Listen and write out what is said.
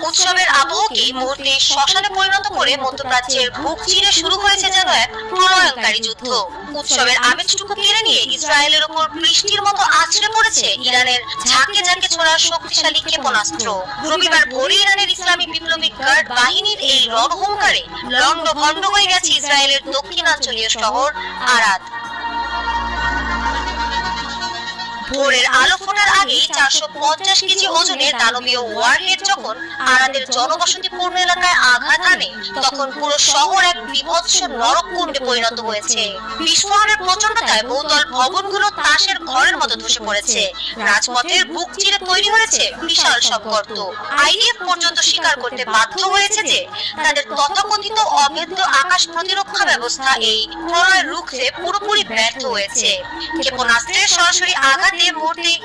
উৎসবের আবহকে মুহূর্তে শ্মশানে পরিণত করে মধ্যপ্রাচ্যের বুক চিরে শুরু হয়েছে যেন এক প্রলয়ঙ্কারী যুদ্ধ। উৎসবের আমেজটুকু কেড়ে নিয়ে ইসরায়েলের ওপর বৃষ্টির মতো আছড়ে পড়েছে ইরানের ঝাঁকে ঝাঁকে ছোড়া শক্তিশালী ক্ষেপণাস্ত্র। রবিবার ভোরে ইরানের ইসলামী বিপ্লবী গার্ড বাহিনীর এই রণহুঙ্কারে লণ্ডভণ্ড হয়ে গেছে ইসরায়েলের দক্ষিণাঞ্চলীয় শহর আরাদ। ভোরের আলো ফোটার আগেই 450 কেজি ওজনের দানবীয় ওয়ারহেড যখন আরাদের জনবসতিপূর্ণ এলাকায় আঘাত হানে, তখন পুরো শহর এক বিভৎস নরককুণ্ডে পরিণত হয়েছে। বিস্ফোরণের প্রচন্ডতায় বহুতল ভবনগুলো তাসের ঘরের মতো ধসে পড়েছে। রাজপথের বুক চিরে তৈরি হয়েছে বিশাল সব গর্ত। আইডিএফ পর্যন্ত স্বীকার করতে বাধ্য হয়েছে যে তাদের তথাকথিত অভেদ্য আকাশ প্রতিরক্ষা ব্যবস্থা এই প্রলয় রুখতে পুরোপুরি ব্যর্থ হয়েছে। ক্ষেপণাস্ত্রের সরাসরি আঘাতে মুহূর্তে